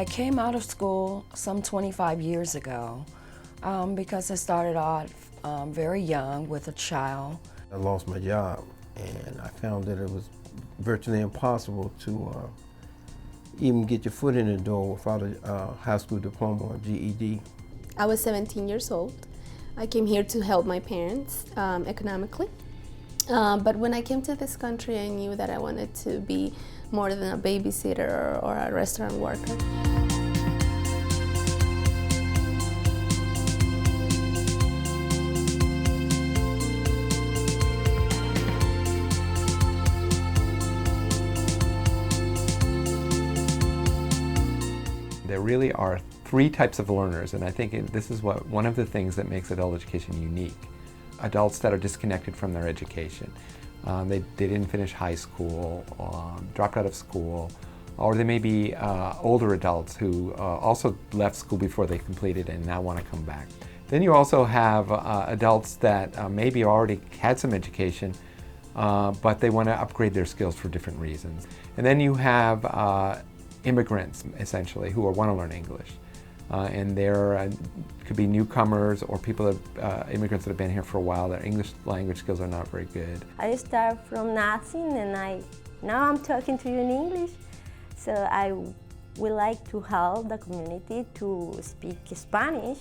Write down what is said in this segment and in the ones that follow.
I came out of school some 25 years ago because I started off very young with a child. I lost my job and I found that it was virtually impossible to even get your foot in the door without a high school diploma or GED. I was 17 years old. I came here to help my parents economically. But when I came to this country, I knew that I wanted to be more than a babysitter or a restaurant worker. There really are three types of learners, and I think this is one of the things that makes adult education unique. Adults that are disconnected from their education. They didn't finish high school, dropped out of school, or they may be older adults who also left school before they completed and now want to come back. Then you also have adults that maybe already had some education, but they want to upgrade their skills for different reasons. And then you have immigrants, essentially, who want to learn English. And there could be newcomers or people that, immigrants that have been here for a while. Their English language skills are not very good. I start from nothing and now I'm talking to you in English. So I would like to help the community to speak Spanish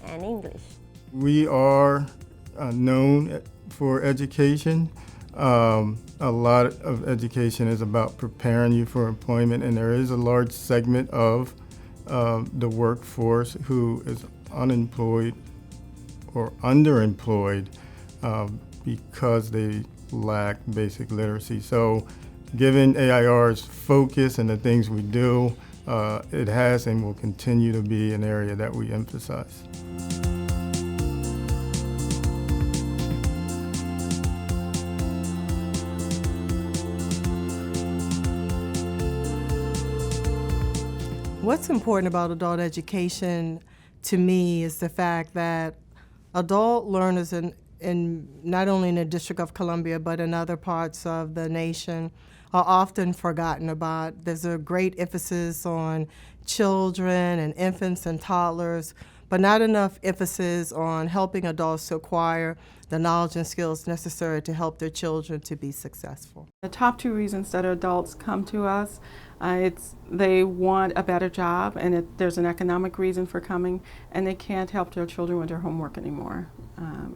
and English. We are known for education. A lot of education is about preparing you for employment, and there is a large segment of the workforce who is unemployed or underemployed because they lack basic literacy. So given AIR's focus and the things we do, it has and will continue to be an area that we emphasize. What's important about adult education to me is the fact that adult learners in not only in the District of Columbia but in other parts of the nation are often forgotten about. There's a great emphasis on children and infants and toddlers, but not enough emphasis on helping adults to acquire the knowledge and skills necessary to help their children to be successful. The top two reasons that adults come to us, they want a better job, and there's an economic reason for coming, and they can't help their children with their homework anymore.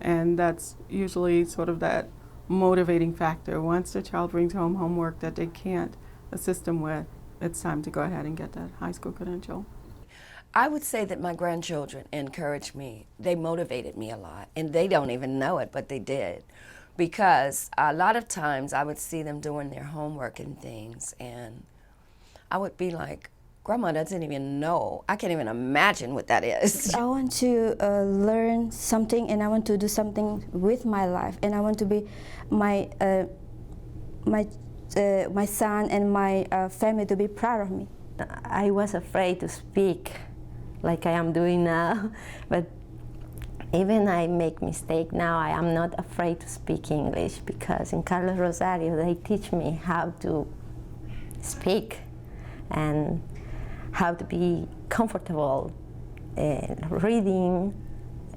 And that's usually sort of that motivating factor. Once the child brings home homework that they can't assist them with, it's time to go ahead and get that high school credential. I would say that my grandchildren encouraged me. They motivated me a lot, and they don't even know it, but they did. Because a lot of times I would see them doing their homework and things, and I would be like, Grandma doesn't even know. I can't even imagine what that is. I want to learn something, and I want to do something with my life, and I want to be my son and my family to be proud of me. I was afraid to speak like I am doing now, but even I make mistake now, I am not afraid to speak English because in Carlos Rosario they teach me how to speak and how to be comfortable reading,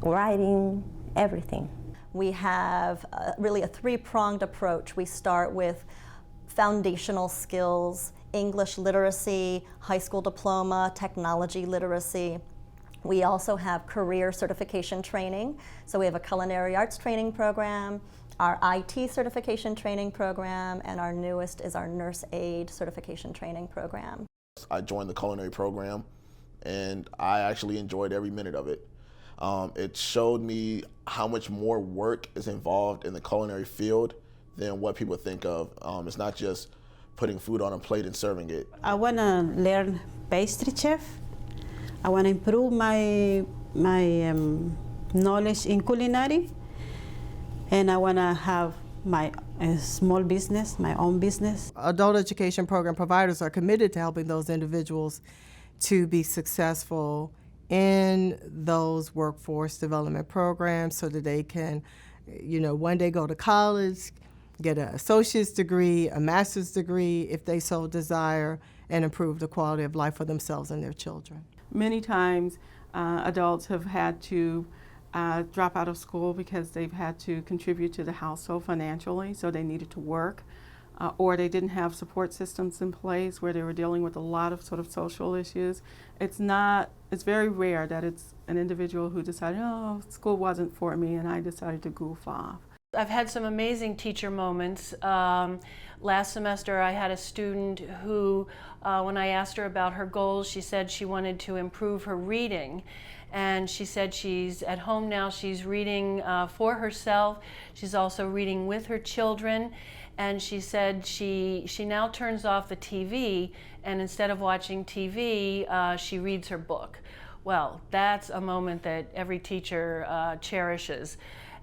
writing, everything. We have really a three-pronged approach. We start with foundational skills, English literacy, high school diploma, technology literacy. We also have career certification training. So we have a culinary arts training program, our IT certification training program, and our newest is our nurse aide certification training program. I joined the culinary program and I actually enjoyed every minute of it. It showed me how much more work is involved in the culinary field than what people think of. It's not just putting food on a plate and serving it. I want to learn pastry chef. I want to improve my knowledge in culinary, and I want to have my small business, my own business. Adult education program providers are committed to helping those individuals to be successful in those workforce development programs so that they can, one day go to college, get an associate's degree, a master's degree if they so desire, and improve the quality of life for themselves and their children. Many times adults have had to drop out of school because they've had to contribute to the household financially, so they needed to work, or they didn't have support systems in place where they were dealing with a lot of sort of social issues. It's very rare that it's an individual who decided, oh, school wasn't for me and I decided to goof off. I've had some amazing teacher moments. Last semester I had a student who, when I asked her about her goals, she said she wanted to improve her reading. And she said she's at home now, she's reading for herself, she's also reading with her children, and she said she now turns off the TV, and instead of watching TV, she reads her book. Well, that's a moment that every teacher cherishes.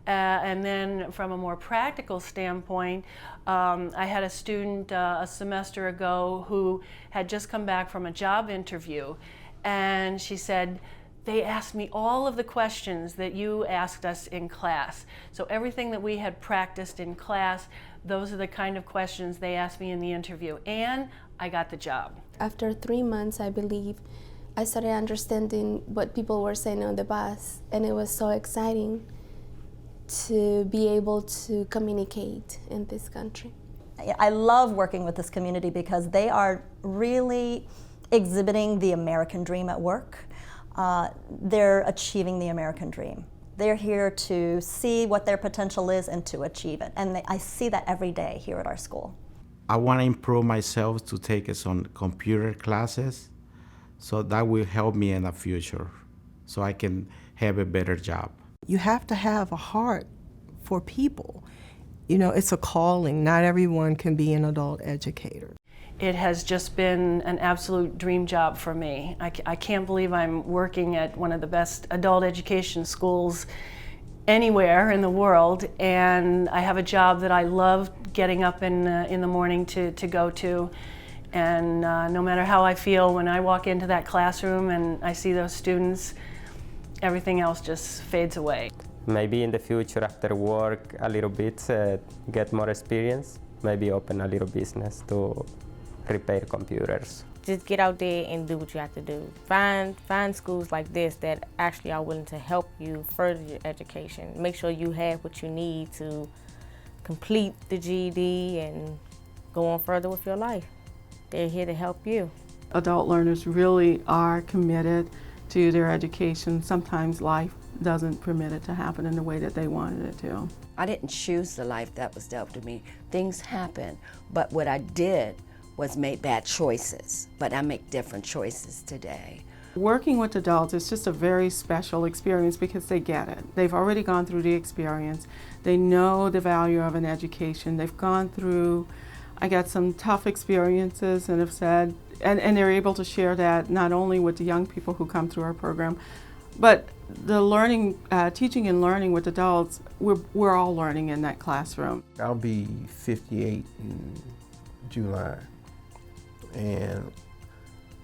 And then from a more practical standpoint, I had a student a semester ago who had just come back from a job interview, and she said, they asked me all of the questions that you asked us in class. So everything that we had practiced in class, those are the kind of questions they asked me in the interview, and I got the job. After 3 months, I believe, I started understanding what people were saying on the bus, and it was so exciting to be able to communicate in this country. I love working with this community because they are really exhibiting the American dream at work. They're achieving the American dream. They're here to see what their potential is and to achieve it. And I see that every day here at our school. I want to improve myself to take some computer classes, so that will help me in the future, so I can have a better job. You have to have a heart for people. You know, it's a calling. Not everyone can be an adult educator. It has just been an absolute dream job for me. I can't believe I'm working at one of the best adult education schools anywhere in the world, and I have a job that I love getting up in the morning to go to. And no matter how I feel when I walk into that classroom and I see those students, everything else just fades away. Maybe in the future, after work a little bit, get more experience, maybe open a little business to repair computers. Just get out there and do what you have to do. Find schools like this that actually are willing to help you further your education. Make sure you have what you need to complete the GED and go on further with your life. They're here to help you. Adult learners really are committed to their education. Sometimes life doesn't permit it to happen in the way that they wanted it to. I didn't choose the life that was dealt to me. Things happen, but what I did was make bad choices, but I make different choices today. Working with adults is just a very special experience because they get it. They've already gone through the experience. They know the value of an education. They've gone through, I got some tough experiences and have said, and they're able to share that not only with the young people who come through our program, but the learning, teaching and learning with adults, we're all learning in that classroom. I'll be 58 in July. And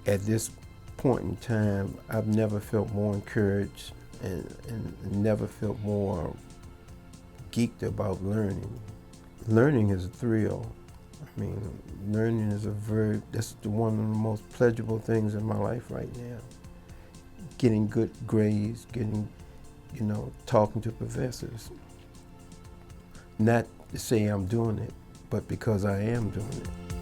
at this point in time, I've never felt more encouraged and never felt more geeked about learning. Learning is a thrill. I mean, learning is that's one of the most pleasurable things in my life right now. Getting good grades, talking to professors. Not to say I'm doing it, but because I am doing it.